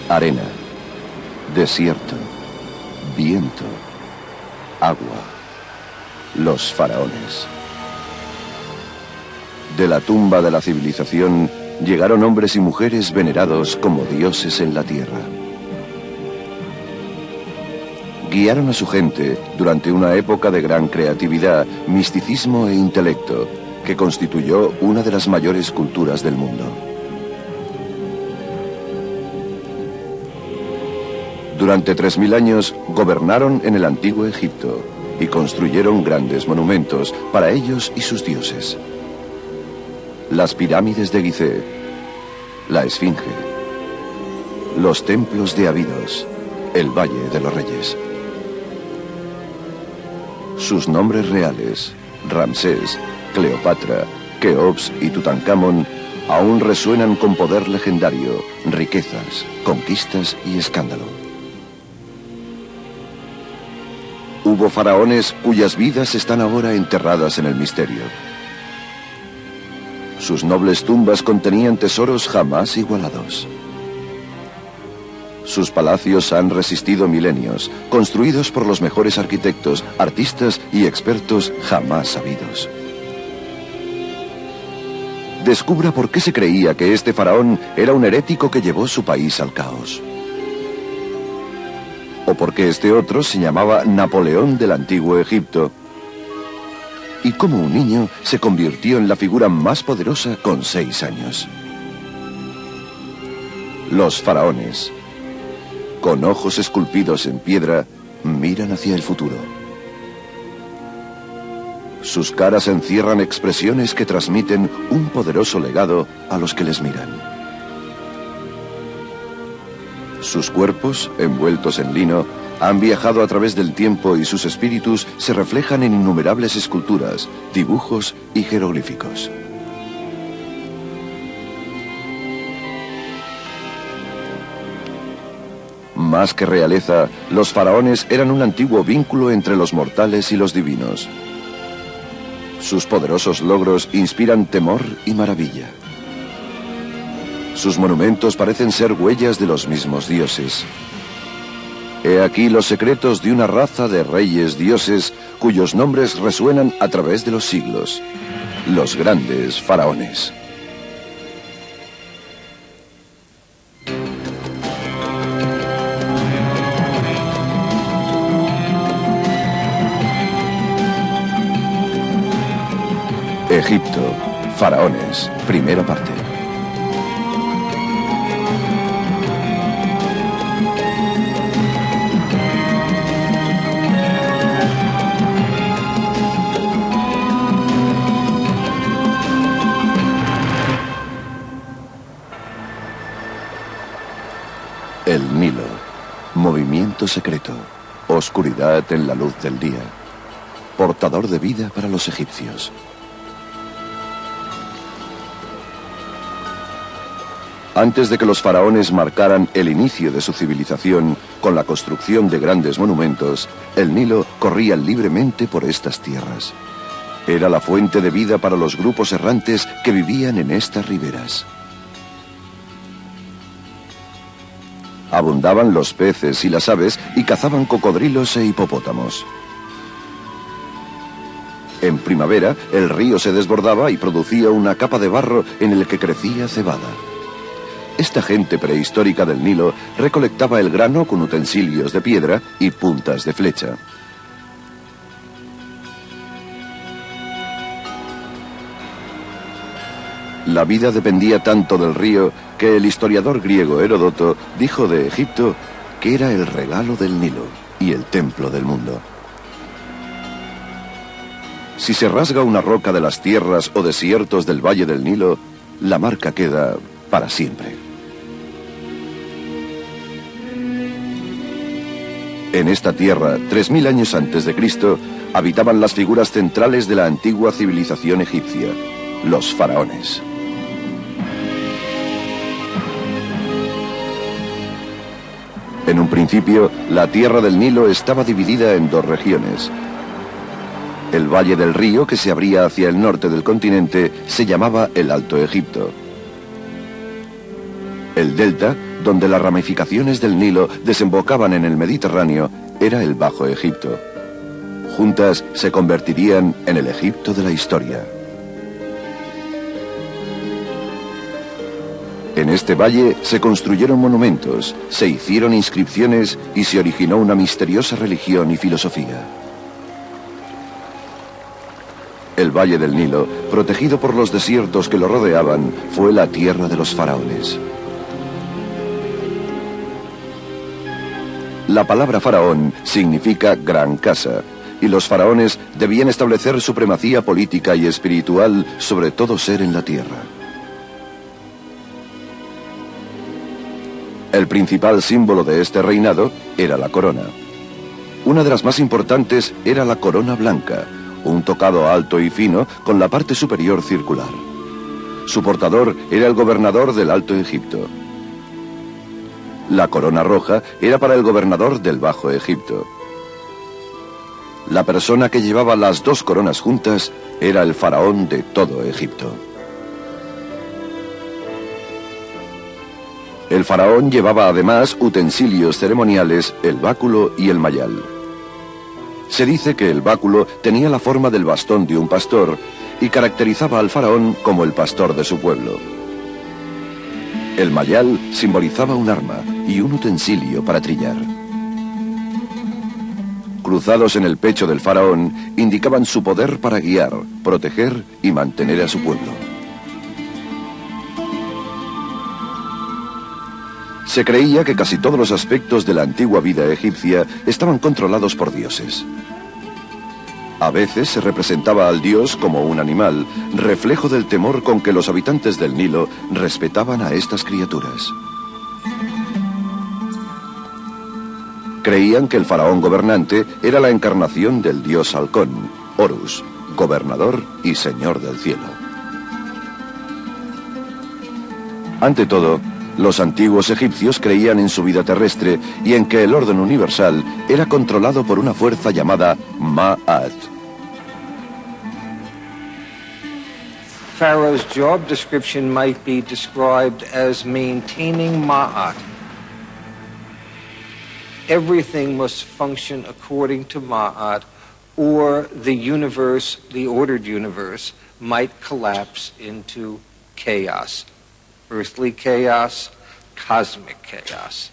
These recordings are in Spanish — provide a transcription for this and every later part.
Arena, desierto, viento, agua, los faraones. De la tumba de la civilización llegaron hombres y mujeres venerados como dioses en la tierra. Guiaron a su gente durante una época de gran creatividad, misticismo e intelecto, que constituyó una de las mayores culturas del mundo. Durante 3000 años gobernaron en el antiguo Egipto y construyeron grandes monumentos para ellos y sus dioses. Las pirámides de Gizeh, la Esfinge, los templos de Abidos, el Valle de los Reyes. Sus nombres reales, Ramsés, Cleopatra, Keops y Tutankamón, aún resuenan con poder legendario, riquezas, conquistas y escándalo. Hubo faraones cuyas vidas están ahora enterradas en el misterio. Sus nobles tumbas contenían tesoros jamás igualados. Sus palacios han resistido milenios, construidos por los mejores arquitectos, artistas y expertos jamás sabidos. Descubra por qué se creía que este faraón era un herético que llevó su país al caos. O por qué este otro se llamaba Napoleón del antiguo Egipto. Y cómo un niño se convirtió en la figura más poderosa con 6 años. Los faraones, con ojos esculpidos en piedra, miran hacia el futuro. Sus caras encierran expresiones que transmiten un poderoso legado a los que les miran. Sus cuerpos, envueltos en lino, han viajado a través del tiempo y sus espíritus se reflejan en innumerables esculturas, dibujos y jeroglíficos. Más que realeza, los faraones eran un antiguo vínculo entre los mortales y los divinos. Sus poderosos logros inspiran temor y maravilla. Sus monumentos parecen ser huellas de los mismos dioses. He aquí los secretos de una raza de reyes dioses cuyos nombres resuenan a través de los siglos. Los grandes faraones. Egipto, faraones, primera parte. El Nilo, movimiento secreto, oscuridad en la luz del día, portador de vida para los egipcios. Antes de que los faraones marcaran el inicio de su civilización con la construcción de grandes monumentos, el Nilo corría libremente por estas tierras. Era la fuente de vida para los grupos errantes que vivían en estas riberas. Abundaban los peces y las aves y cazaban cocodrilos e hipopótamos. En primavera, el río se desbordaba y producía una capa de barro en el que crecía cebada. Esta gente prehistórica del Nilo recolectaba el grano con utensilios de piedra y puntas de flecha. La vida dependía tanto del río que el historiador griego Heródoto dijo de Egipto que era el regalo del Nilo y el templo del mundo. Si se rasga una roca de las tierras o desiertos del Valle del Nilo, la marca queda para siempre. En esta tierra, 3000 años antes de Cristo, habitaban las figuras centrales de la antigua civilización egipcia, los faraones. En un principio, la tierra del Nilo estaba dividida en 2 regiones. El valle del río, que se abría hacia el norte del continente, se llamaba el Alto Egipto. El delta, donde las ramificaciones del Nilo desembocaban en el Mediterráneo, era el Bajo Egipto. Juntas se convertirían en el Egipto de la historia. En este valle se construyeron monumentos, se hicieron inscripciones y se originó una misteriosa religión y filosofía. El Valle del Nilo, protegido por los desiertos que lo rodeaban, fue la tierra de los faraones. La palabra faraón significa gran casa, y los faraones debían establecer supremacía política y espiritual sobre todo ser en la tierra. El principal símbolo de este reinado era la corona. Una de las más importantes era la corona blanca, un tocado alto y fino con la parte superior circular. Su portador era el gobernador del Alto Egipto. La corona roja era para el gobernador del Bajo Egipto. La persona que llevaba las dos coronas juntas era el faraón de todo Egipto. El faraón llevaba además utensilios ceremoniales, el báculo y el mayal. Se dice que el báculo tenía la forma del bastón de un pastor y caracterizaba al faraón como el pastor de su pueblo. El mayal simbolizaba un arma y un utensilio para trillar. Cruzados en el pecho del faraón, indicaban su poder para guiar, proteger y mantener a su pueblo. Se creía que casi todos los aspectos de la antigua vida egipcia estaban controlados por dioses. A veces se representaba al dios como un animal, reflejo del temor con que los habitantes del Nilo respetaban a estas criaturas. Creían que el faraón gobernante era la encarnación del dios halcón, Horus, gobernador y señor del cielo. Ante todo, los antiguos egipcios creían en su vida terrestre y en que el orden universal era controlado por una fuerza llamada Ma'at. Pharaoh's job description might be described as maintaining Ma'at. Everything must function according to Ma'at, or the universe, the ordered universe, might collapse into chaos. Earthly chaos, cosmic chaos.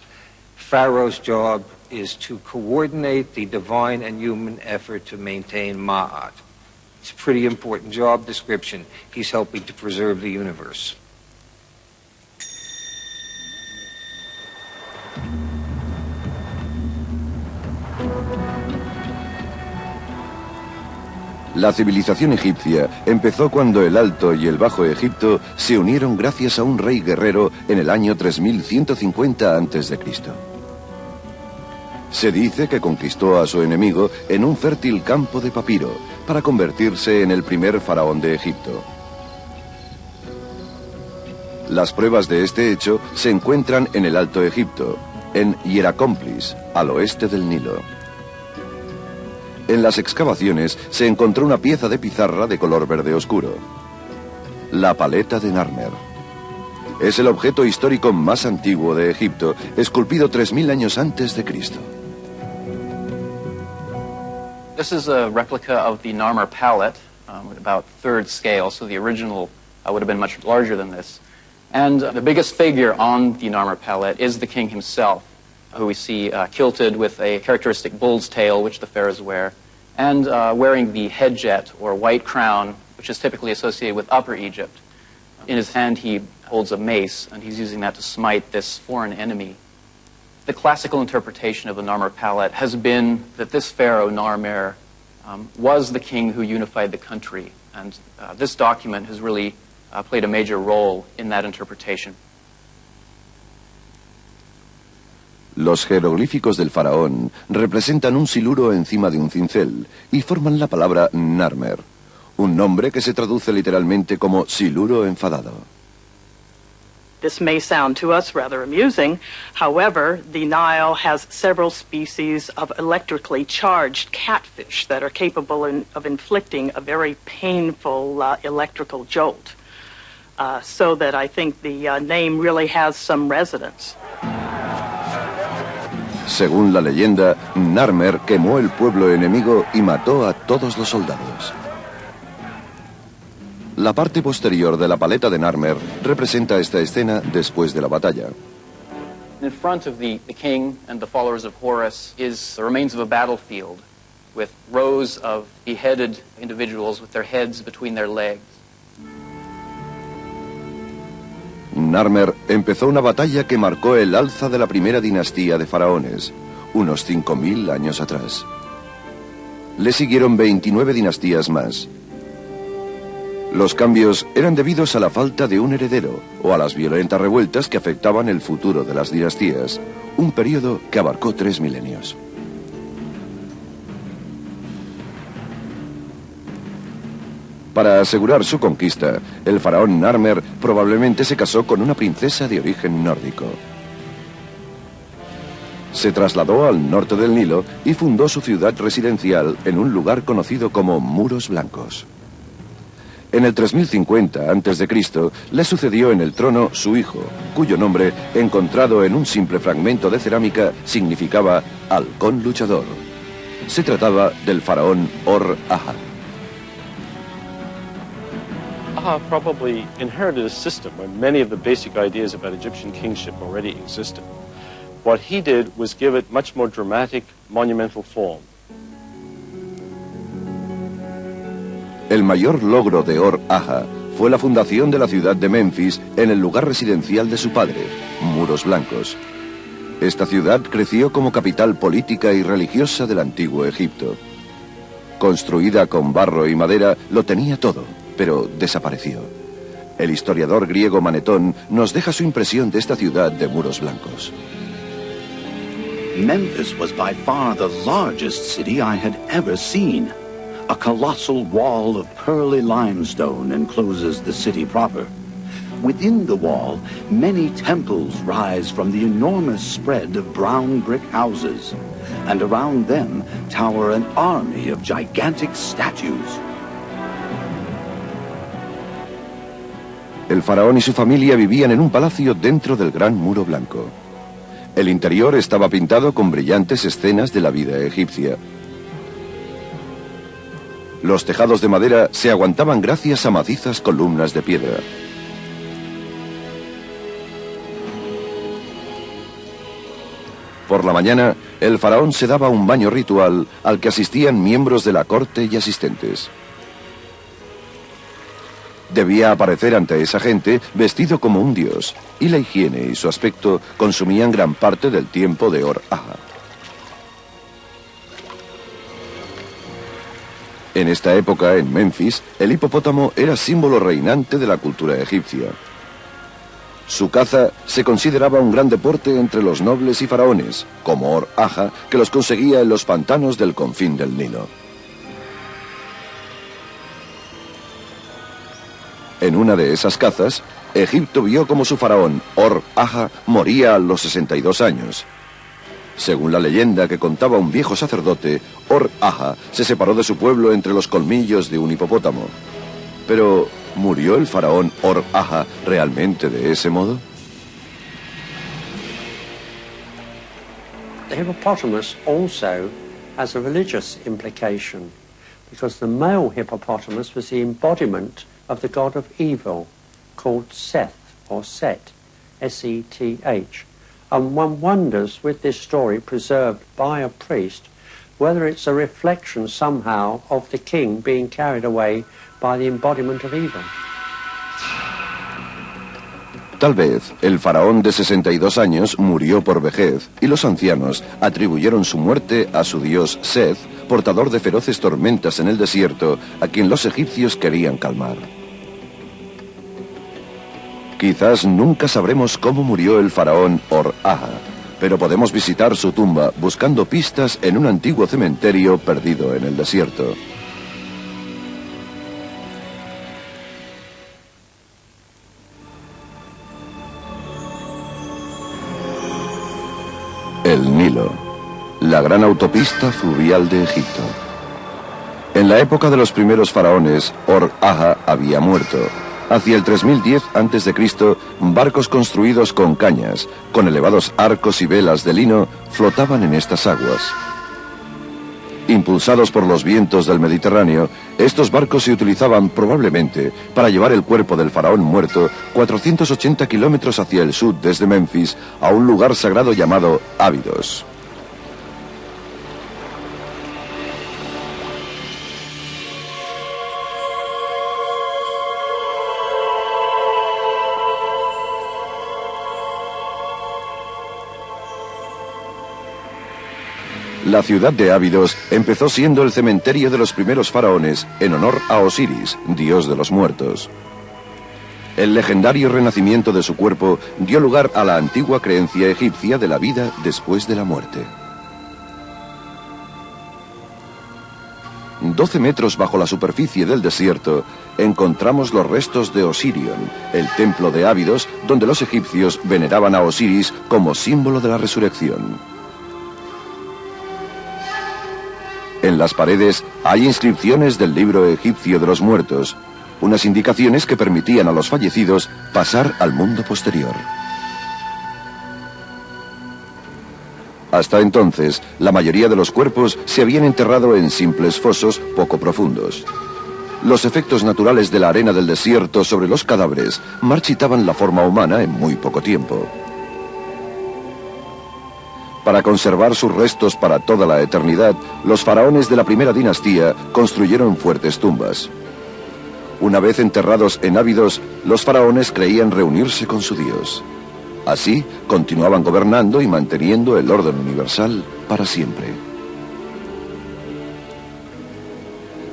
Pharaoh's job is to coordinate the divine and human effort to maintain Ma'at. It's a pretty important job description. He's helping to preserve the universe. La civilización egipcia empezó cuando el Alto y el Bajo Egipto se unieron gracias a un rey guerrero en el año 3150 a.C. Se dice que conquistó a su enemigo en un fértil campo de papiro para convertirse en el primer faraón de Egipto. Las pruebas de este hecho se encuentran en el Alto Egipto, en Hierakonpolis, al oeste del Nilo. En las excavaciones se encontró una pieza de pizarra de color verde oscuro. La paleta de Narmer. Es el objeto histórico más antiguo de Egipto, esculpido 3000 años antes de Cristo. This is a replica of the Narmer palette, with about third scale, so the original would have been much larger than this. And the biggest figure on the Narmer palette is the king himself, who we see kilted with a characteristic bull's tail, which the pharaohs wear, and wearing the headjet, or white crown, which is typically associated with Upper Egypt. In his hand he holds a mace, and he's using that to smite this foreign enemy. The classical interpretation of the Narmer palette has been that this pharaoh, Narmer, was the king who unified the country, and this document has really played a major role in that interpretation. Los jeroglíficos del faraón representan un siluro encima de un cincel y forman la palabra Narmer, un nombre que se traduce literalmente como siluro enfadado. This may sound to us rather amusing. However, the Nile has several species of electrically charged catfish that are capable of inflicting a very painful electrical jolt. So that I think the name really has some resonance. Según la leyenda, Narmer quemó el pueblo enemigo y mató a todos los soldados. La parte posterior de la paleta de Narmer representa esta escena después de la batalla. In front of the king and the followers of Horus is the remains of a battlefield with rows of beheaded individuals with their heads between their legs. Narmer empezó una batalla que marcó el alza de la primera dinastía de faraones, unos 5000 años atrás. Le siguieron 29 dinastías más. Los cambios eran debidos a la falta de un heredero o a las violentas revueltas que afectaban el futuro de las dinastías, un periodo que abarcó 3 milenios. Para asegurar su conquista, el faraón Narmer probablemente se casó con una princesa de origen nórdico. Se trasladó al norte del Nilo y fundó su ciudad residencial en un lugar conocido como Muros Blancos. En el 3050 a.C. le sucedió en el trono su hijo, cuyo nombre, encontrado en un simple fragmento de cerámica, significaba halcón luchador. Se trataba del faraón Or-Aha. Aha probably inherited a system where many of the basic ideas about Egyptian kingship already existed. What he did was give it much more dramatic, monumental form. El mayor logro de Or-Aha fue la fundación de la ciudad de Memphis en el lugar residencial de su padre, Muros Blancos. Esta ciudad creció como capital política y religiosa del antiguo Egipto. Construida con barro y madera, lo tenía todo, pero desapareció. El historiador griego Manetón nos deja su impresión de esta ciudad de Muros Blancos. Memphis was by far the largest city I had ever seen. A colossal wall of pearly limestone encloses the city proper. Within the wall, many temples rise from the enormous spread of brown brick houses, and around them tower an army of gigantic statues. El faraón y su familia vivían en un palacio dentro del Gran Muro Blanco. El interior estaba pintado con brillantes escenas de la vida egipcia. Los tejados de madera se aguantaban gracias a macizas columnas de piedra. Por la mañana, el faraón se daba un baño ritual al que asistían miembros de la corte y asistentes. Debía aparecer ante esa gente vestido como un dios, y la higiene y su aspecto consumían gran parte del tiempo de Or-Aha. En esta época, en Memphis, el hipopótamo era símbolo reinante de la cultura egipcia. Su caza se consideraba un gran deporte entre los nobles y faraones, como Or-Aha, que los conseguía en los pantanos del confín del Nilo. En una de esas cazas, Egipto vio como su faraón, Or-Aha, moría a los 62 años. Según la leyenda que contaba un viejo sacerdote, Or-Aha se separó de su pueblo entre los colmillos de un hipopótamo. Pero, ¿murió el faraón Or-Aha realmente de ese modo? The hippopotamus also has a religious implication, because the male hippopotamus was the embodiment of the god of evil, called Seth, or Set, S-E-T-H. And one wonders, with this story preserved by a priest, whether it's a reflection somehow of the king being carried away by the embodiment of evil. Tal vez el faraón de 62 años murió por vejez y los ancianos atribuyeron su muerte a su dios Seth, portador de feroces tormentas en el desierto, a quien los egipcios querían calmar. Quizás nunca sabremos cómo murió el faraón Or-Aha, pero podemos visitar su tumba buscando pistas en un antiguo cementerio perdido en el desierto. El Nilo, la gran autopista fluvial de Egipto. En la época de los primeros faraones, Or-Aha había muerto, Hacia el 3010 a.C., barcos construidos con cañas, con elevados arcos y velas de lino, flotaban en estas aguas. Impulsados por los vientos del Mediterráneo, estos barcos se utilizaban probablemente para llevar el cuerpo del faraón muerto 480 kilómetros hacia el sur desde Memphis a un lugar sagrado llamado Ábidos. La ciudad de Ábidos empezó siendo el cementerio de los primeros faraones en honor a Osiris, dios de los muertos. El legendario renacimiento de su cuerpo dio lugar a la antigua creencia egipcia de la vida después de la muerte. 12 metros bajo la superficie del desierto encontramos los restos de Osirion, el templo de Ábidos donde los egipcios veneraban a Osiris como símbolo de la resurrección. En las paredes hay inscripciones del libro egipcio de los muertos, unas indicaciones que permitían a los fallecidos pasar al mundo posterior. Hasta entonces, la mayoría de los cuerpos se habían enterrado en simples fosos poco profundos. Los efectos naturales de la arena del desierto sobre los cadáveres marchitaban la forma humana en muy poco tiempo. Para conservar sus restos para toda la eternidad, los faraones de la primera dinastía construyeron fuertes tumbas. Una vez enterrados en Ábidos, los faraones creían reunirse con su dios. Así, continuaban gobernando y manteniendo el orden universal para siempre.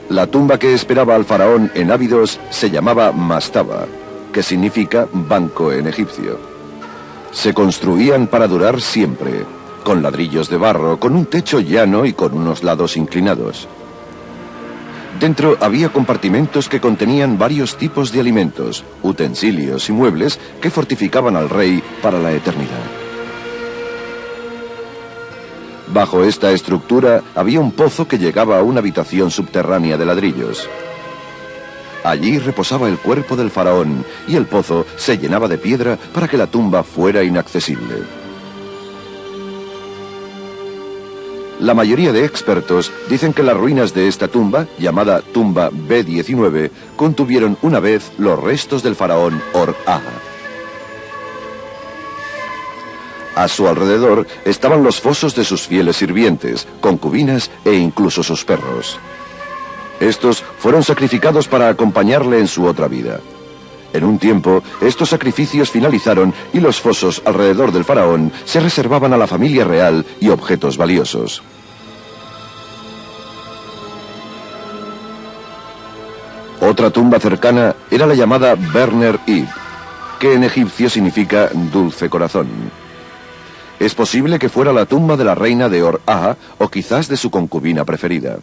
La tumba que esperaba al faraón en Ábidos se llamaba Mastaba, que significa banco en egipcio. Se construían para durar siempre, con ladrillos de barro, con un techo llano y con unos lados inclinados. Dentro había compartimentos que contenían varios tipos de alimentos, utensilios y muebles que fortificaban al rey para la eternidad. Bajo esta estructura había un pozo que llegaba a una habitación subterránea de ladrillos. Allí reposaba el cuerpo del faraón y el pozo se llenaba de piedra para que la tumba fuera inaccesible. La mayoría de expertos dicen que las ruinas de esta tumba, llamada tumba B19, contuvieron una vez los restos del faraón Or-Aha. A su alrededor estaban los fosos de sus fieles sirvientes, concubinas e incluso sus perros. Estos fueron sacrificados para acompañarle en su otra vida. En un tiempo, estos sacrificios finalizaron y los fosos alrededor del faraón se reservaban a la familia real y objetos valiosos. Otra tumba cercana era la llamada Berner Ib, que en egipcio significa dulce corazón. Es posible que fuera la tumba de la reina de Or-Aha o quizás de su concubina preferida.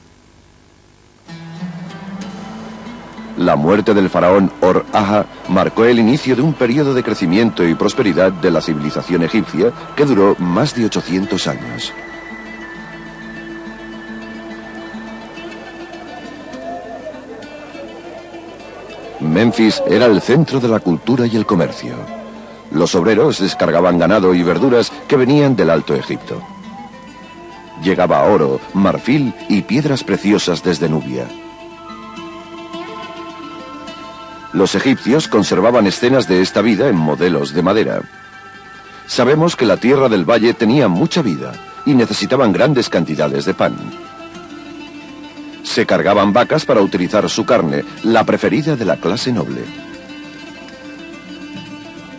La muerte del faraón Or-Aha marcó el inicio de un periodo de crecimiento y prosperidad de la civilización egipcia que duró más de 800 años. Memphis era el centro de la cultura y el comercio. Los obreros descargaban ganado y verduras que venían del Alto Egipto. Llegaba oro, marfil y piedras preciosas desde Nubia. Los egipcios conservaban escenas de esta vida en modelos de madera. Sabemos que la tierra del valle tenía mucha vida y necesitaban grandes cantidades de pan. Se cargaban vacas para utilizar su carne, la preferida de la clase noble.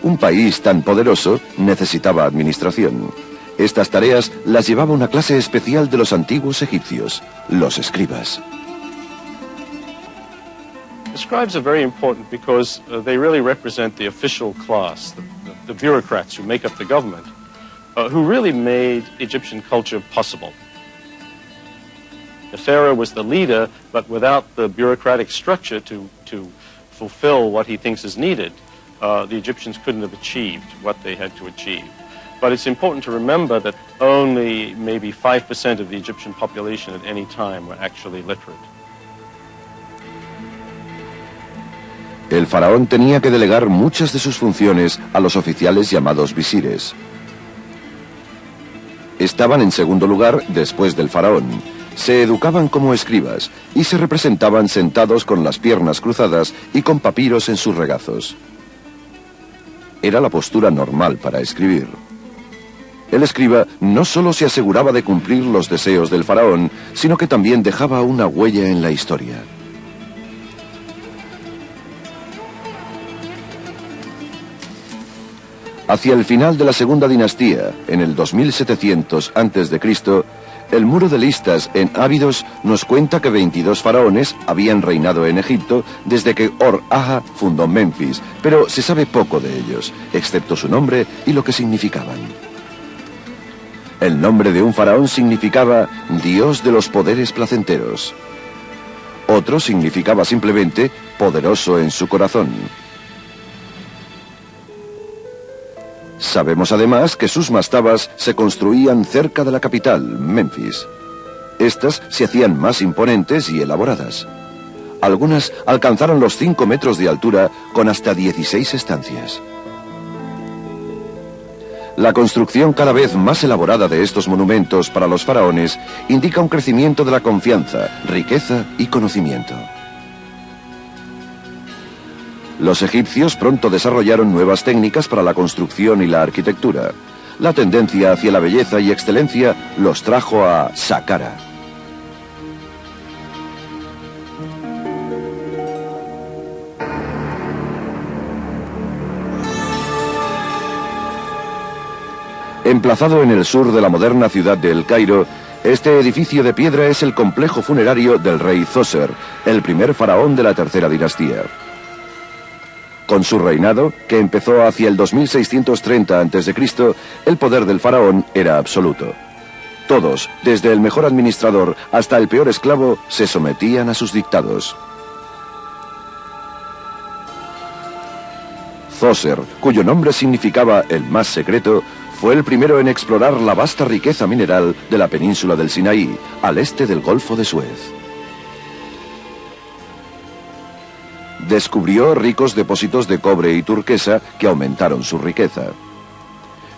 Un país tan poderoso necesitaba administración. Estas tareas las llevaba una clase especial de los antiguos egipcios, los escribas. The scribes are very important because they really represent the official class, the bureaucrats who make up the government, who really made Egyptian culture possible. The pharaoh was the leader, but without the bureaucratic structure to fulfill what he thinks is needed, the Egyptians couldn't have achieved what they had to achieve. But it's important to remember that only maybe 5% of the Egyptian population at any time were actually literate. El faraón tenía que delegar muchas de sus funciones a los oficiales llamados visires. Estaban en segundo lugar después del faraón. Se educaban como escribas y se representaban sentados con las piernas cruzadas y con papiros en sus regazos. Era la postura normal para escribir. El escriba no solo se aseguraba de cumplir los deseos del faraón, sino que también dejaba una huella en la historia. Hacia el final de la segunda dinastía, en el 2700 a.C., el muro de listas en Abidos nos cuenta que 22 faraones habían reinado en Egipto desde que Or-Aha fundó Memphis, pero se sabe poco de ellos, excepto su nombre y lo que significaban. El nombre de un faraón significaba Dios de los poderes placenteros. Otro significaba simplemente poderoso en su corazón. Sabemos además que sus mastabas se construían cerca de la capital, Memphis. Estas se hacían más imponentes y elaboradas. Algunas alcanzaron los 5 metros de altura con hasta 16 estancias. La construcción cada vez más elaborada de estos monumentos para los faraones indica un crecimiento de la confianza, riqueza y conocimiento. Los egipcios pronto desarrollaron nuevas técnicas para la construcción y la arquitectura. La tendencia hacia la belleza y excelencia los trajo a Saqqara. Emplazado en el sur de la moderna ciudad de El Cairo, este edificio de piedra es el complejo funerario del rey Zoser, el primer faraón de la tercera dinastía. Con su reinado, que empezó hacia el 2630 a.C., el poder del faraón era absoluto. Todos, desde el mejor administrador hasta el peor esclavo, se sometían a sus dictados. Zoser, cuyo nombre significaba el más secreto, fue el primero en explorar la vasta riqueza mineral de la península del Sinaí, al este del Golfo de Suez. Descubrió ricos depósitos de cobre y turquesa que aumentaron su riqueza.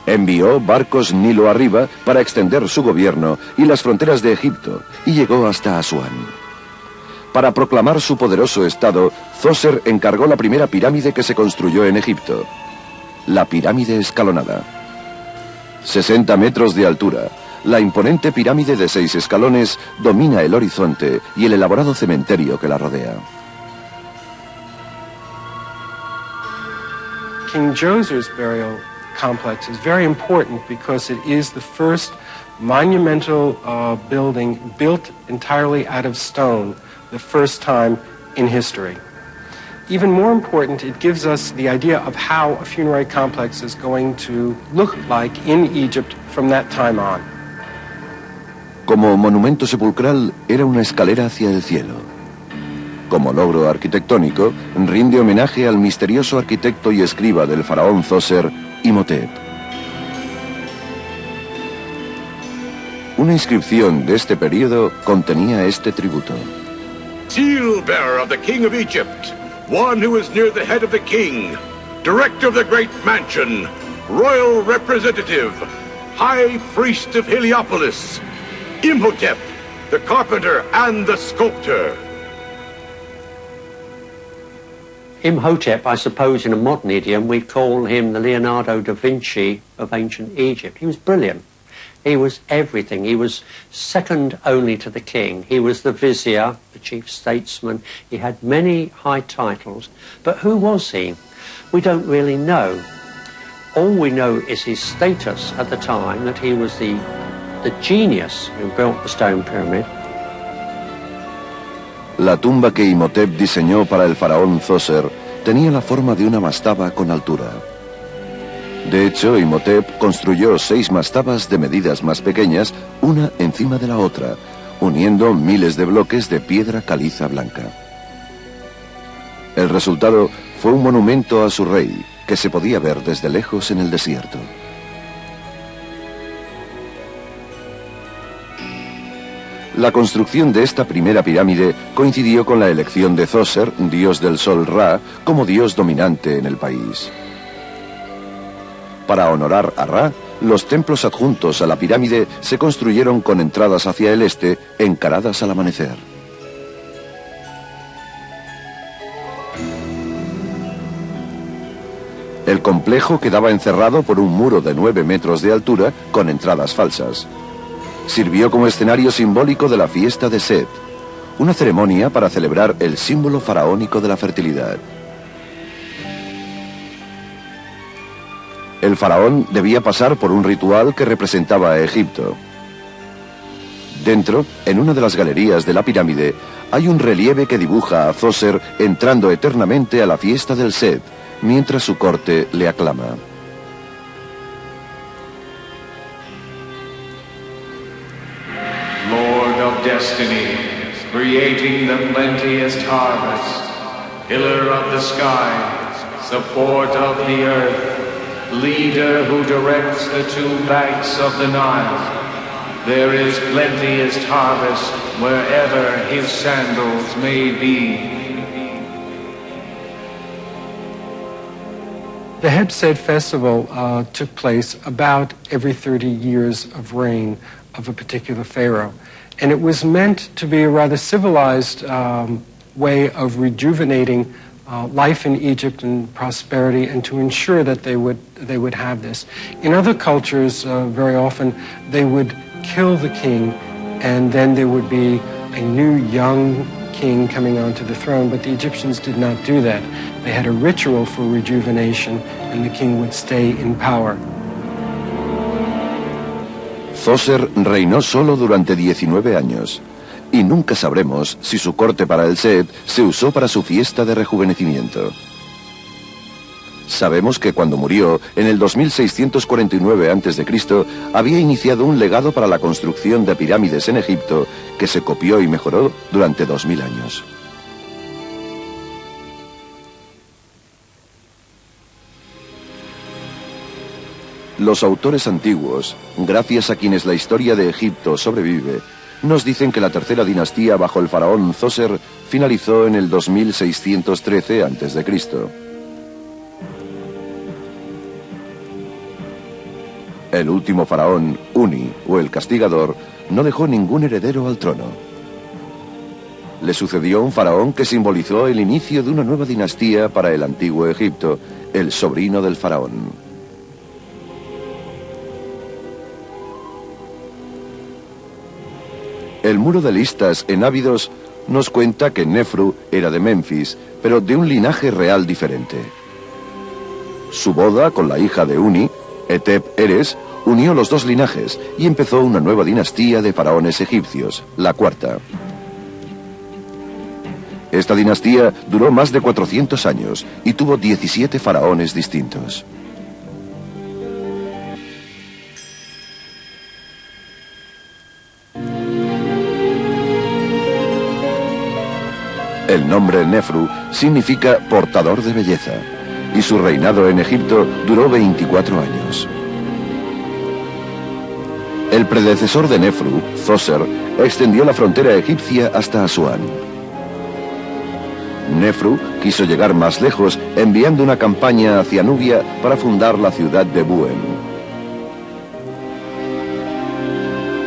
Envió barcos Nilo arriba para extender su gobierno y las fronteras de Egipto, y llegó hasta Asuán. Para proclamar su poderoso estado, Zoser encargó la primera pirámide que se construyó en Egipto, la pirámide escalonada. 60 metros de altura, la imponente pirámide de 6 escalones domina el horizonte y el elaborado cementerio que la rodea. King Djoser's burial complex is very important because it is the first monumental building built entirely out of stone, the first time in history. Even more important, it gives us the idea of how a funerary complex is going to look like in Egypt from that time on. Como monumento sepulcral, era una escalera hacia el cielo. Como logro arquitectónico, rinde homenaje al misterioso arquitecto y escriba del faraón Zoser, Imhotep. Una inscripción de este periodo contenía este tributo. Seal bearer of the King of Egypt, one who is near the head of the king, director of the great mansion, royal representative, high priest of Heliopolis, Imhotep, the carpenter and the sculptor. Imhotep, I suppose in a modern idiom, we'd call him the Leonardo da Vinci of ancient Egypt. He was brilliant. He was everything. He was second only to the king. He was the vizier, the chief statesman. He had many high titles. But who was he? We don't really know. All we know is his status at the time, that he was the genius who built the stone pyramid. La tumba que Imhotep diseñó para el faraón Zoser tenía la forma de una mastaba con altura. De hecho, Imhotep construyó 6 mastabas de medidas más pequeñas, una encima de la otra, uniendo miles de bloques de piedra caliza blanca. El resultado fue un monumento a su rey, que se podía ver desde lejos en el desierto. La construcción de esta primera pirámide coincidió con la elección de Zoser, dios del sol Ra, como dios dominante en el país. Para honorar a Ra, los templos adjuntos a la pirámide se construyeron con entradas hacia el este, encaradas al amanecer. El complejo quedaba encerrado por un muro de 9 metros de altura con entradas falsas. Sirvió como escenario simbólico de la fiesta de Set, una ceremonia para celebrar el símbolo faraónico de la fertilidad. El faraón debía pasar por un ritual que representaba a Egipto. Dentro, en una de las galerías de la pirámide, hay un relieve que dibuja a Zoser entrando eternamente a la fiesta del Set, mientras su corte le aclama. Lord of destiny, creating the plenteous harvest, pillar of the sky, support of the earth, leader who directs the 2 banks of the Nile. There is plenteous harvest wherever his sandals may be. The Heb-Sed festival took place about every 30 years of reign of a particular pharaoh. And it was meant to be a rather civilized way of rejuvenating life in Egypt and prosperity, and to ensure that they would have this. In other cultures, very often, they would kill the king, and then there would be a new young king coming onto the throne, but the Egyptians did not do that. They had a ritual for rejuvenation, and the king would stay in power. Zoser reinó solo durante 19 años, y nunca sabremos si su corte para el Set se usó para su fiesta de rejuvenecimiento. Sabemos que cuando murió, en el 2649 a.C., había iniciado un legado para la construcción de pirámides en Egipto que se copió y mejoró durante 2000 años. Los autores antiguos, gracias a quienes la historia de Egipto sobrevive, nos dicen que la tercera dinastía bajo el faraón Zoser finalizó en el 2613 a.C. El último faraón, Uni, o el castigador, no dejó ningún heredero al trono. Le sucedió un faraón que simbolizó el inicio de una nueva dinastía para el antiguo Egipto, el sobrino del faraón. El muro de listas en Ábidos nos cuenta que Nefru era de Memphis, pero de un linaje real diferente. Su boda con la hija de Uni, Etep-Eres, unió los dos linajes y empezó una nueva dinastía de faraones egipcios, la cuarta. Esta dinastía duró más de 400 años y tuvo 17 faraones distintos. El nombre Nefru significa portador de belleza, y su reinado en Egipto duró 24 años. El predecesor de Nefru, Zoser, extendió la frontera egipcia hasta Asuán. Nefru quiso llegar más lejos enviando una campaña hacia Nubia para fundar la ciudad de Buen.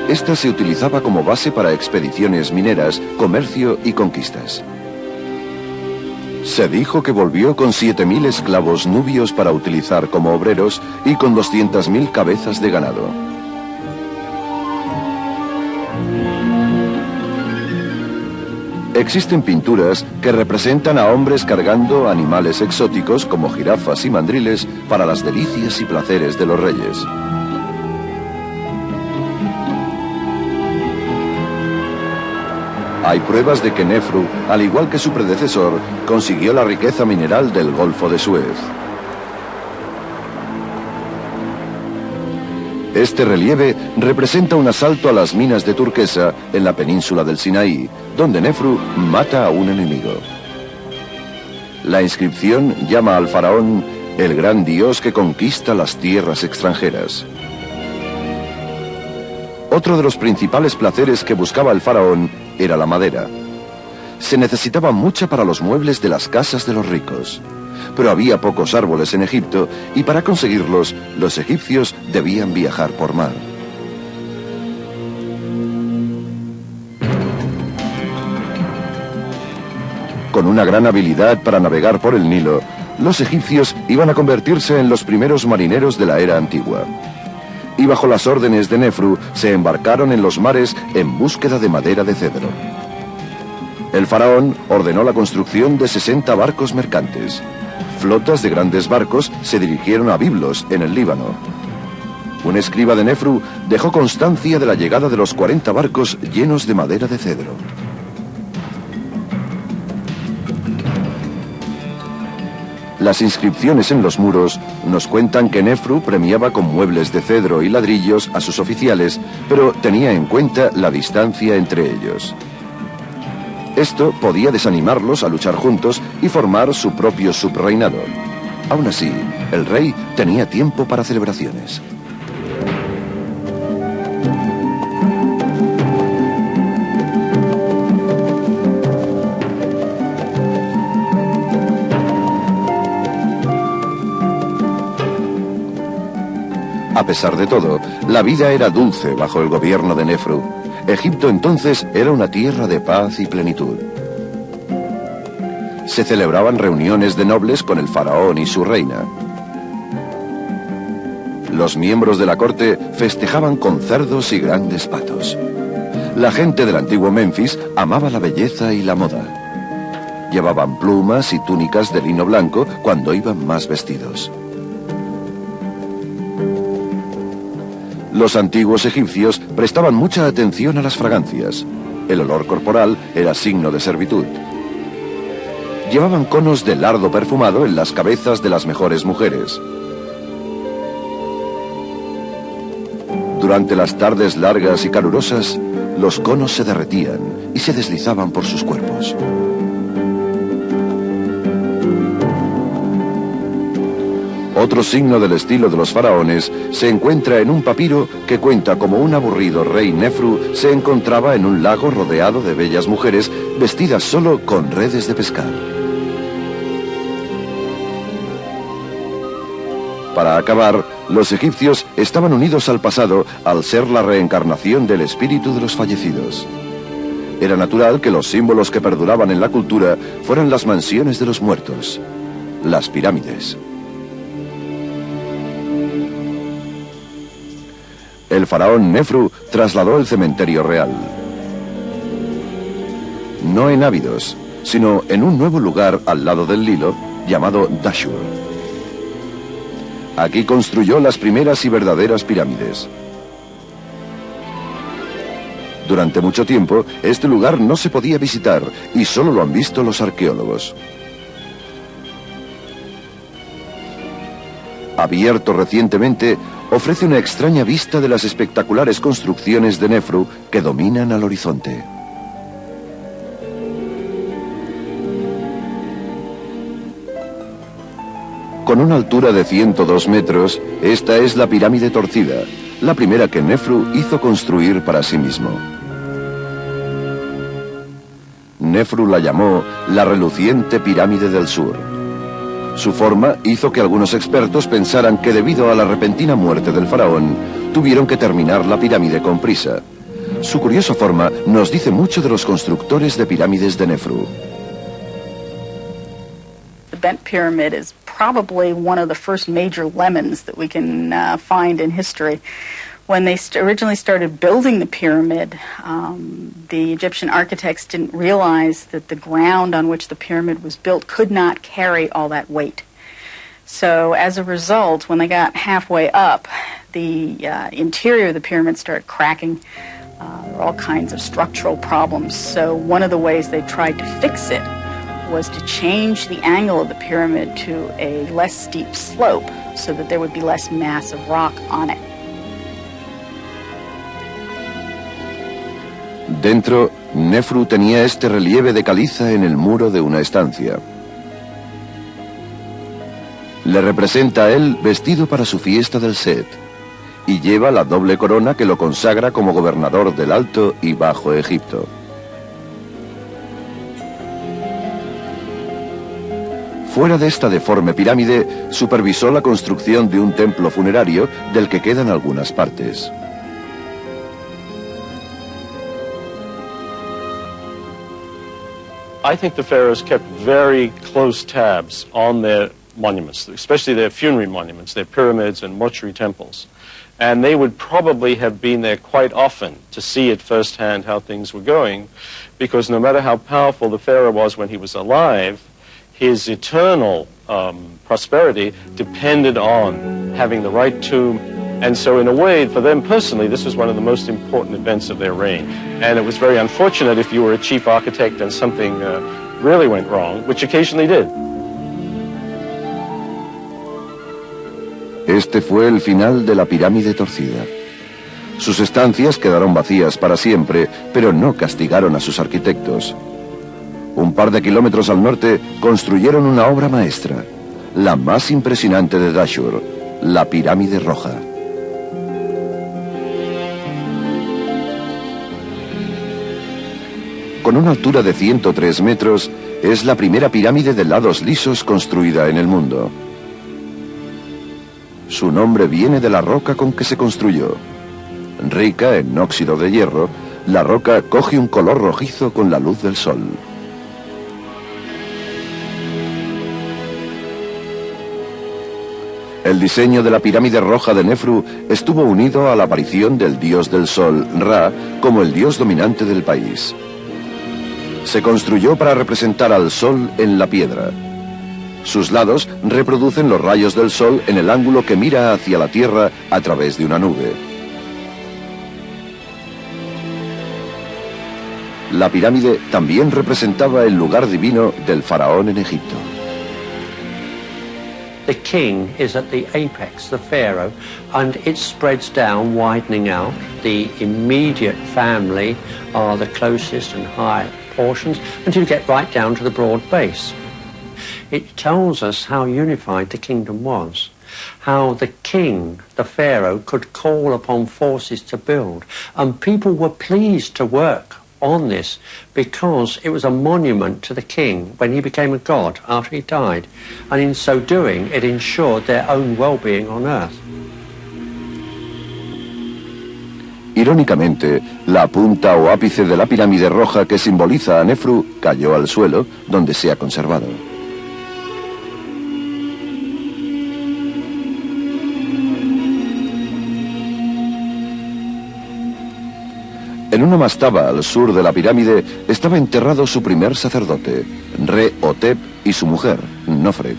Esta se utilizaba como base para expediciones mineras, comercio y conquistas. Se dijo que volvió con 7.000 esclavos nubios para utilizar como obreros y con 200.000 cabezas de ganado. Existen pinturas que representan a hombres cargando animales exóticos como jirafas y mandriles para las delicias y placeres de los reyes. Hay pruebas de que Nefru, al igual que su predecesor, consiguió la riqueza mineral del Golfo de Suez. Este relieve representa un asalto a las minas de turquesa en la península del Sinaí, donde Nefru mata a un enemigo. La inscripción llama al faraón el gran dios que conquista las tierras extranjeras. Otro de los principales placeres que buscaba el faraón era la madera. Se necesitaba mucha para los muebles de las casas de los ricos. Pero había pocos árboles en Egipto y para conseguirlos, los egipcios debían viajar por mar. Con una gran habilidad para navegar por el Nilo, los egipcios iban a convertirse en los primeros marineros de la era antigua. Y bajo las órdenes de Nefru se embarcaron en los mares en búsqueda de madera de cedro. El faraón ordenó la construcción de 60 barcos mercantes. Flotas de grandes barcos se dirigieron a Biblos, en el Líbano. Un escriba de Nefru dejó constancia de la llegada de los 40 barcos llenos de madera de cedro. Las inscripciones en los muros nos cuentan que Nefru premiaba con muebles de cedro y ladrillos a sus oficiales, pero tenía en cuenta la distancia entre ellos. Esto podía desanimarlos a luchar juntos y formar su propio subreinado. Aún así, el rey tenía tiempo para celebraciones. A pesar de todo, la vida era dulce bajo el gobierno de Nefru. Egipto entonces era una tierra de paz y plenitud. Se celebraban reuniones de nobles con el faraón y su reina. Los miembros de la corte festejaban con cerdos y grandes patos. La gente del antiguo Memphis amaba la belleza y la moda. Llevaban plumas y túnicas de lino blanco cuando iban más vestidos. Los antiguos egipcios prestaban mucha atención a las fragancias. El olor corporal era signo de servitud. Llevaban conos de lardo perfumado en las cabezas de las mejores mujeres. Durante las tardes largas y calurosas, los conos se derretían y se deslizaban por sus cuerpos. Otro signo del estilo de los faraones se encuentra en un papiro que cuenta cómo un aburrido rey Nefru se encontraba en un lago rodeado de bellas mujeres vestidas solo con redes de pescar. Para acabar, los egipcios estaban unidos al pasado al ser la reencarnación del espíritu de los fallecidos. Era natural que los símbolos que perduraban en la cultura fueran las mansiones de los muertos, las pirámides. El faraón Nefru trasladó el cementerio real. No en Abidos, sino en un nuevo lugar al lado del Nilo, llamado Dashur. Aquí construyó las primeras y verdaderas pirámides. Durante mucho tiempo, este lugar no se podía visitar y solo lo han visto los arqueólogos. Abierto recientemente, ofrece una extraña vista de las espectaculares construcciones de Nefru que dominan al horizonte. Con una altura de 102 metros, esta es la pirámide torcida, la primera que Nefru hizo construir para sí mismo. Nefru la llamó la reluciente pirámide del sur. Su forma hizo que algunos expertos pensaran que debido a la repentina muerte del faraón, tuvieron que terminar la pirámide con prisa. Su curiosa forma nos dice mucho de los constructores de pirámides de Nefru. The bent pyramid is probably one of the first major lemons that we can find in history. When they originally started building the pyramid, the Egyptian architects didn't realize that the ground on which the pyramid was built could not carry all that weight. So as a result, when they got halfway up, the interior of the pyramid started cracking. There were all kinds of structural problems. So one of the ways they tried to fix it was to change the angle of the pyramid to a less steep slope so that there would be less mass of rock on it. Dentro, Nefru tenía este relieve de caliza en el muro de una estancia. Le representa a él vestido para su fiesta del Set. y lleva la doble corona que lo consagra como gobernador del Alto y Bajo Egipto. Fuera de esta deforme pirámide, supervisó la construcción de un templo funerario del que quedan algunas partes. I think the pharaohs kept very close tabs on their monuments, especially their funerary monuments, their pyramids and mortuary temples. And they would probably have been there quite often to see at first hand how things were going, because no matter how powerful the pharaoh was when he was alive, his eternal prosperity depended on having the right tomb. And so in a way, for them personally, this was one of the most important events of their reign. And it was very unfortunate if you were a chief architect and something really went wrong, which occasionally did. Este fue el final de la pirámide torcida. Sus estancias quedaron vacías para siempre, pero no castigaron a sus arquitectos. Un par de kilómetros al norte construyeron una obra maestra, la más impresionante de Dashur, la Pirámide Roja. Con una altura de 103 metros, es la primera pirámide de lados lisos construida en el mundo. Su nombre viene de la roca con que se construyó. Rica en óxido de hierro, la roca coge un color rojizo con la luz del sol. El diseño de la pirámide roja de Nefru estuvo unido a la aparición del dios del sol, Ra, como el dios dominante del país. Se construyó para representar al sol en la piedra. Sus lados reproducen los rayos del sol en el ángulo que mira hacia la tierra a través de una nube. La pirámide también representaba el lugar divino del faraón en Egipto. The king is at the apex, the pharaoh, and it spreads down, widening out. The immediate family are the closest and high portions until you get right down to the broad base. It tells us how unified the kingdom was, how the king, the pharaoh, could call upon forces to build, and people were pleased to work on this because it was a monument to the king when he became a god after he died, and in so doing it ensured their own well-being on earth. Irónicamente, la punta o ápice de la pirámide roja que simboliza a Nefru cayó al suelo, donde se ha conservado. En una mastaba al sur de la pirámide estaba enterrado su primer sacerdote, Re-Hotep, y su mujer, Nofret.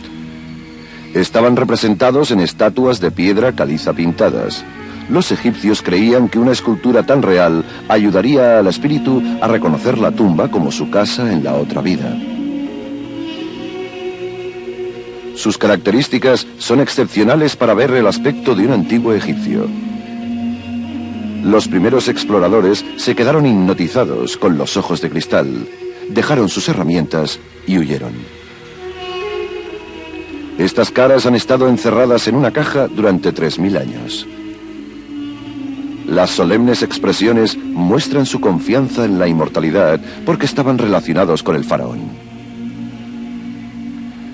Estaban representados en estatuas de piedra caliza pintadas. Los egipcios creían que una escultura tan real ayudaría al espíritu a reconocer la tumba como su casa en la otra vida. Sus características son excepcionales para ver el aspecto de un antiguo egipcio. Los primeros exploradores se quedaron hipnotizados con los ojos de cristal, dejaron sus herramientas y huyeron. Estas caras han estado encerradas en una caja durante 3000 años. Las solemnes expresiones muestran su confianza en la inmortalidad porque estaban relacionados con el faraón.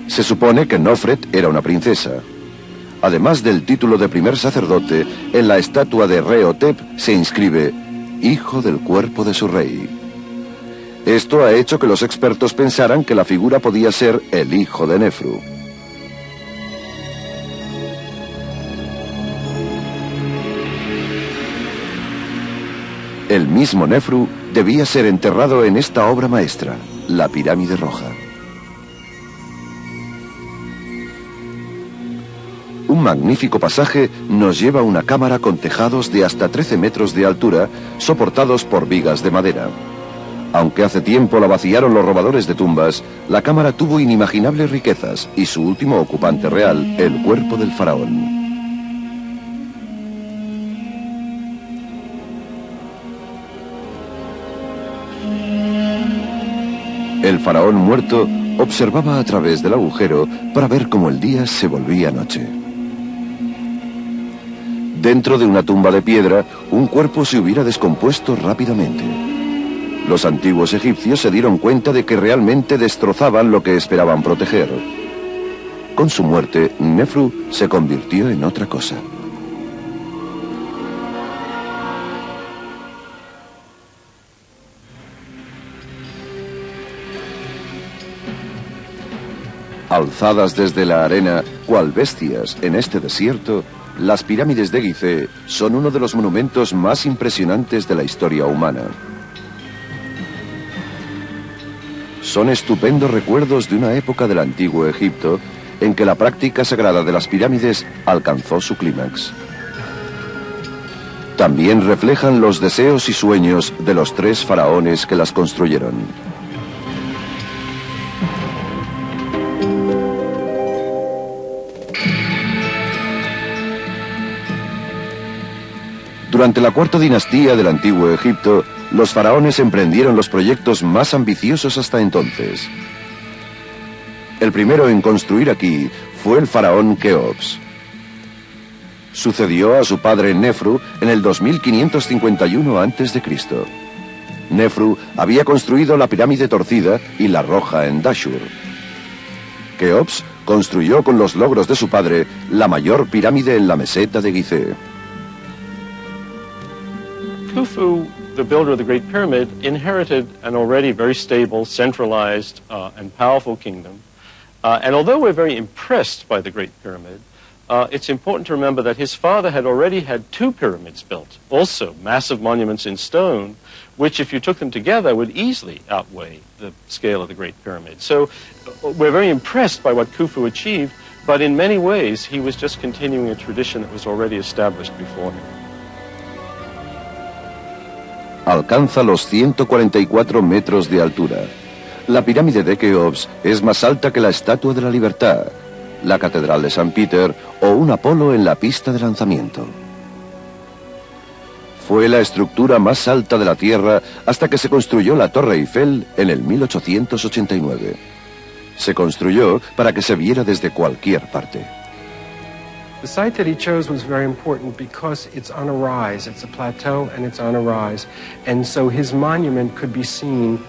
Se supone que Nofret era una princesa. Además del título de primer sacerdote, en la estatua de Re-Hotep se inscribe «Hijo del cuerpo de su rey». Esto ha hecho que los expertos pensaran que la figura podía ser el hijo de Nefru. El mismo Nefru debía ser enterrado en esta obra maestra, la Pirámide Roja. Un magnífico pasaje nos lleva a una cámara con tejados de hasta 13 metros de altura, soportados por vigas de madera. Aunque hace tiempo la vaciaron los robadores de tumbas, la cámara tuvo inimaginables riquezas y su último ocupante real, el cuerpo del faraón. El faraón muerto observaba a través del agujero para ver cómo el día se volvía noche. Dentro de una tumba de piedra, un cuerpo se hubiera descompuesto rápidamente. Los antiguos egipcios se dieron cuenta de que realmente destrozaban lo que esperaban proteger. Con su muerte, Nefru se convirtió en otra cosa. Alzadas desde la arena, cual bestias en este desierto, las pirámides de Gizeh son uno de los monumentos más impresionantes de la historia humana. Son estupendos recuerdos de una época del antiguo Egipto en que la práctica sagrada de las pirámides alcanzó su clímax. También reflejan los deseos y sueños de los 3 faraones que las construyeron. Durante la cuarta dinastía del antiguo Egipto, los faraones emprendieron los proyectos más ambiciosos hasta entonces. El primero en construir aquí fue el faraón Keops. Sucedió a su padre Nefru en el 2551 a.C. Nefru había construido la pirámide torcida y la roja en Dashur. Keops construyó con los logros de su padre la mayor pirámide en la meseta de Gizeh. Khufu, the builder of the Great Pyramid, inherited an already very stable, centralized, and powerful kingdom. And although we're very impressed by the Great Pyramid, it's important to remember that his father had already had 2 pyramids built, also massive monuments in stone, which if you took them together would easily outweigh the scale of the Great Pyramid. So we're very impressed by what Khufu achieved, but in many ways he was just continuing a tradition that was already established before him. Alcanza los 144 metros de altura. La pirámide de Keops es más alta que la Estatua de la Libertad, la Catedral de San Peter o un Apolo en la pista de lanzamiento. Fue la estructura más alta de la Tierra hasta que se construyó la Torre Eiffel en el 1889. Se construyó para que se viera desde cualquier parte. The site that he chose was very important because it's on a rise. It's a plateau and it's on a rise. And so his monument could be seen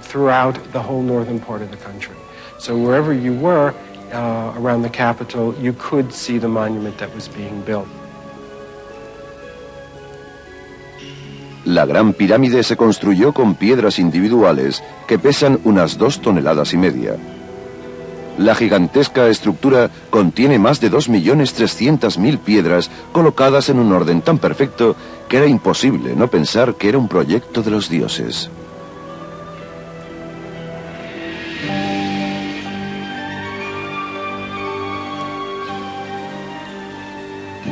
throughout the whole northern part of the country. So wherever you were around the capital, you could see the monument that was being built. La Gran Pirámide se construyó con piedras individuales que pesan unas 2,5 toneladas. La gigantesca estructura contiene más de 2.300.000 piedras colocadas en un orden tan perfecto que era imposible no pensar que era un proyecto de los dioses.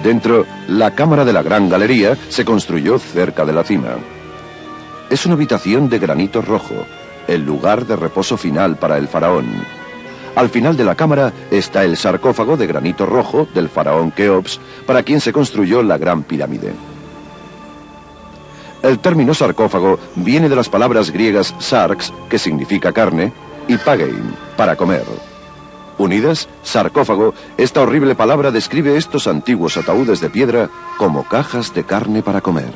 Dentro, la cámara de la Gran Galería se construyó cerca de la cima. Es una habitación de granito rojo, el lugar de reposo final para el faraón. Al final de la cámara está el sarcófago de granito rojo del faraón Keops, para quien se construyó la Gran Pirámide. El término sarcófago viene de las palabras griegas sarx, que significa carne, y pagein, para comer. Unidas, sarcófago, esta horrible palabra describe estos antiguos ataúdes de piedra como cajas de carne para comer.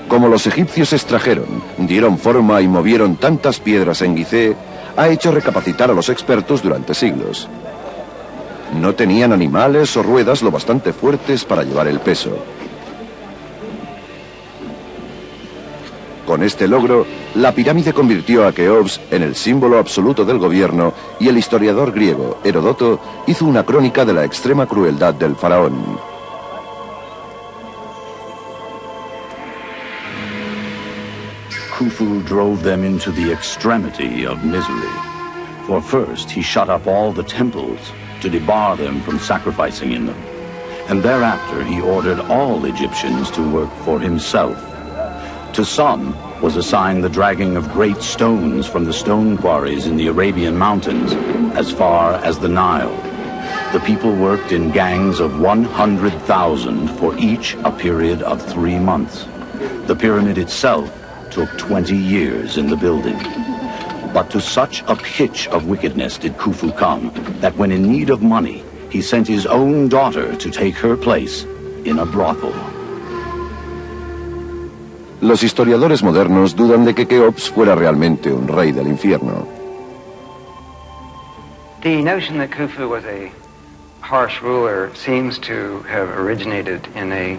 Como los egipcios extrajeron, dieron forma y movieron tantas piedras en Gizeh, ha hecho recapacitar a los expertos durante siglos. No tenían animales o ruedas lo bastante fuertes para llevar el peso. Con este logro, la pirámide convirtió a Keops en el símbolo absoluto del gobierno y el historiador griego Heródoto hizo una crónica de la extrema crueldad del faraón. Khufu drove them into the extremity of misery. For first, he shut up all the temples to debar them from sacrificing in them. And thereafter, he ordered all Egyptians to work for himself. To some was assigned the dragging of great stones from the stone quarries in the Arabian mountains as far as the Nile. The people worked in gangs of 100,000 for each a period of 3 months. The pyramid itself took 20 years in the building. But to such a pitch of wickedness did Khufu come, that when in need of money, he sent his own daughter to take her place in a brothel. Los historiadores modernos dudan de que Keops fuera realmente un rey del infierno. The notion that Khufu was a harsh ruler seems to have originated in a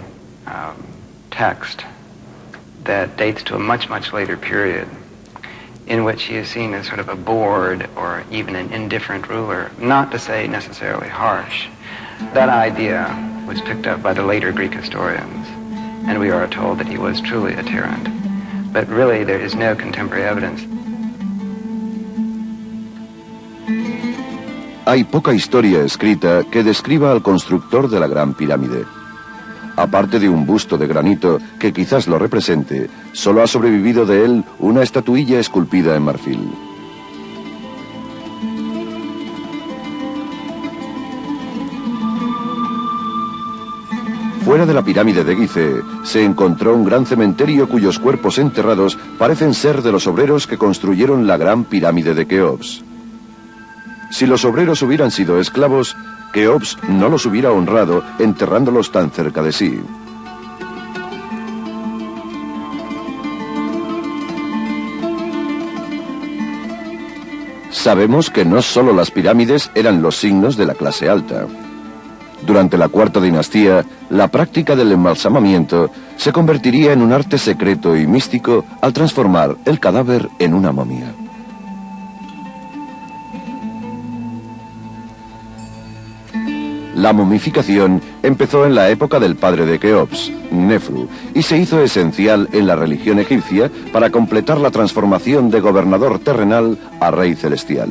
text that dates to a much, much later period, in which he is seen as sort of a bored or even an indifferent ruler, not to say necessarily harsh. That idea was picked up by the later Greek historians, and we are told that he was truly a tyrant. But really there is no contemporary evidence. Hay poca historia escrita que describa al constructor de la Gran Pirámide. Aparte de un busto de granito que quizás lo represente, solo ha sobrevivido de él una estatuilla esculpida en marfil. Fuera de la pirámide de Gizeh se encontró un gran cementerio cuyos cuerpos enterrados parecen ser de los obreros que construyeron la Gran Pirámide de Keops. Si los obreros hubieran sido esclavos, Keops no los hubiera honrado enterrándolos tan cerca de sí. Sabemos que no solo las pirámides eran los signos de la clase alta. Durante la Cuarta Dinastía, la práctica del embalsamamiento se convertiría en un arte secreto y místico al transformar el cadáver en una momia. La momificación empezó en la época del padre de Keops, Nefru, y se hizo esencial en la religión egipcia para completar la transformación de gobernador terrenal a rey celestial.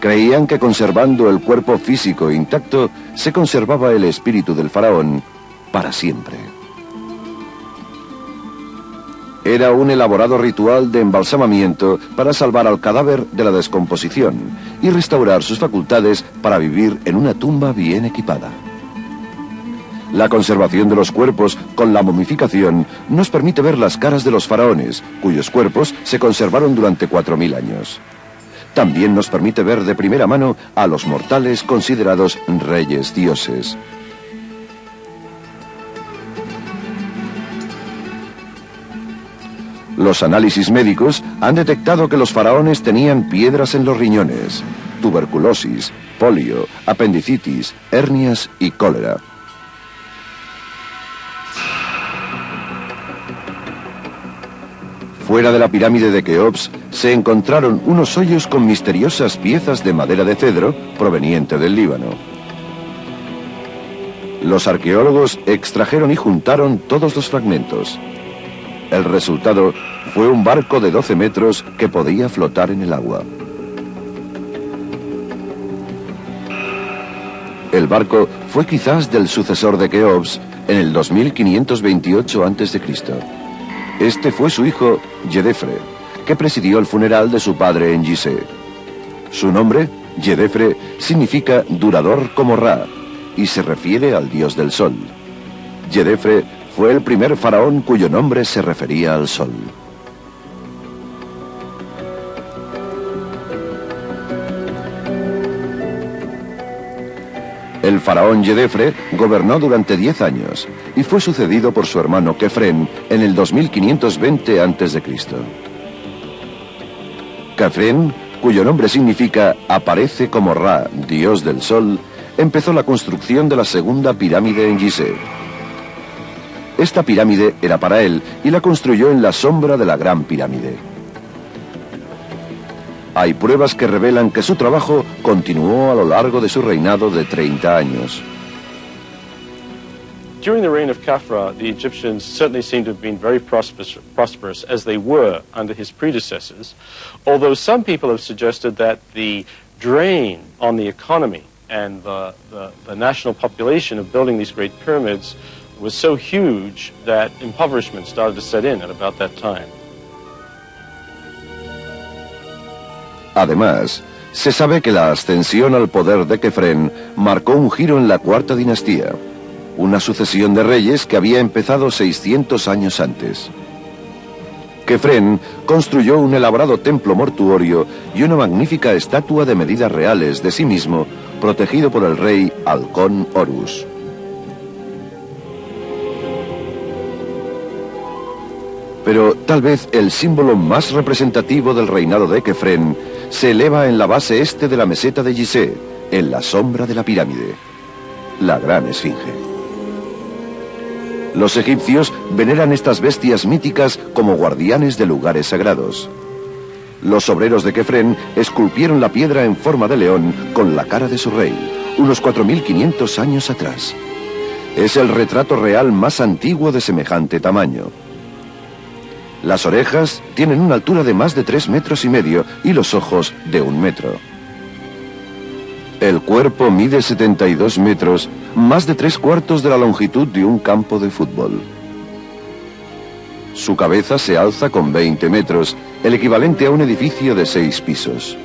Creían que conservando el cuerpo físico intacto, se conservaba el espíritu del faraón para siempre. Era un elaborado ritual de embalsamamiento para salvar al cadáver de la descomposición y restaurar sus facultades para vivir en una tumba bien equipada. La conservación de los cuerpos con la momificación nos permite ver las caras de los faraones, cuyos cuerpos se conservaron durante 4000 años. También nos permite ver de primera mano a los mortales considerados reyes dioses. Los análisis médicos han detectado que los faraones tenían piedras en los riñones, tuberculosis, polio, apendicitis, hernias y cólera. Fuera de la pirámide de Keops se encontraron unos hoyos con misteriosas piezas de madera de cedro proveniente del Líbano. Los arqueólogos extrajeron y juntaron todos los fragmentos. El resultado fue un barco de 12 metros que podía flotar en el agua. El barco fue quizás del sucesor de Keops en el 2528 a.C. Este fue su hijo, Yedefre, que presidió el funeral de su padre en Gizeh. Su nombre, Yedefre, significa durador como Ra, y se refiere al dios del sol. Yedefre fue el primer faraón cuyo nombre se refería al sol. El faraón Yedefre gobernó durante 10 años y fue sucedido por su hermano Kefren en el 2520 a.C. Kefren, cuyo nombre significa aparece como Ra, dios del sol, empezó la construcción de la segunda pirámide en Gizeh. Esta pirámide era para él y la construyó en la sombra de la Gran Pirámide. Hay pruebas que revelan que su trabajo continuó a lo largo de su reinado de 30 años. During the reign of Khafra, the Egyptians certainly seem to have been very prosperous as they were under his predecessors, although some people have suggested that the drain on the economy and the national population of building these great pyramids was so huge that impoverishment started to set in at about that time. Además, se sabe que la ascensión al poder de Kefren marcó un giro en la Cuarta Dinastía, una sucesión de reyes que había empezado 600 años antes. Kefren construyó un elaborado templo mortuorio y una magnífica estatua de medidas reales de sí mismo, protegido por el rey Halcón Horus. Pero tal vez el símbolo más representativo del reinado de Kefren se eleva en la base este de la meseta de Gizeh, en la sombra de la pirámide, la Gran Esfinge. Los egipcios veneran estas bestias míticas como guardianes de lugares sagrados. Los obreros de Kefren esculpieron la piedra en forma de león con la cara de su rey, unos 4.500 años atrás. Es el retrato real más antiguo de semejante tamaño. Las orejas tienen una altura de más de 3,5 metros y los ojos de 1 metro. El cuerpo mide 72 metros, más de 3/4 de la longitud de un campo de fútbol. Su cabeza se alza con 20 metros, el equivalente a un edificio de 6 pisos.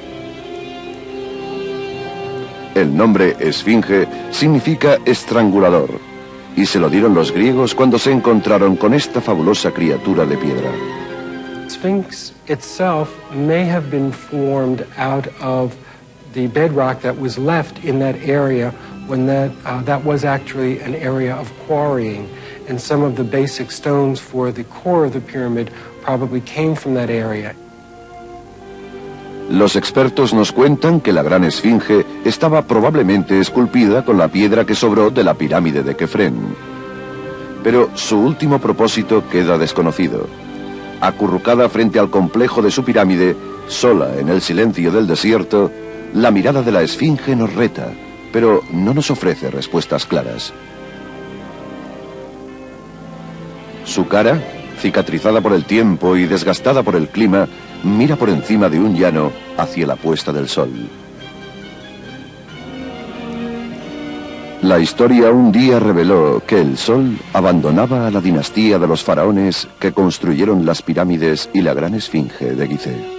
El nombre Esfinge significa estrangulador, y se lo dieron los griegos cuando se encontraron con esta fabulosa criatura de piedra. Sphinx itself may have been formed out of the bedrock that was left in that area when that was actually an area of quarrying, and some of the basic stones for the core of the pyramid probably came from that area. Los expertos nos cuentan que la Gran Esfinge estaba probablemente esculpida con la piedra que sobró de la pirámide de Kefren. Pero su último propósito queda desconocido. Acurrucada frente al complejo de su pirámide, sola en el silencio del desierto, la mirada de la Esfinge nos reta, pero no nos ofrece respuestas claras. Su cara, cicatrizada por el tiempo y desgastada por el clima, mira por encima de un llano hacia la puesta del sol. La historia un día reveló que el sol abandonaba a la dinastía de los faraones que construyeron las pirámides y la Gran Esfinge de Gizeh.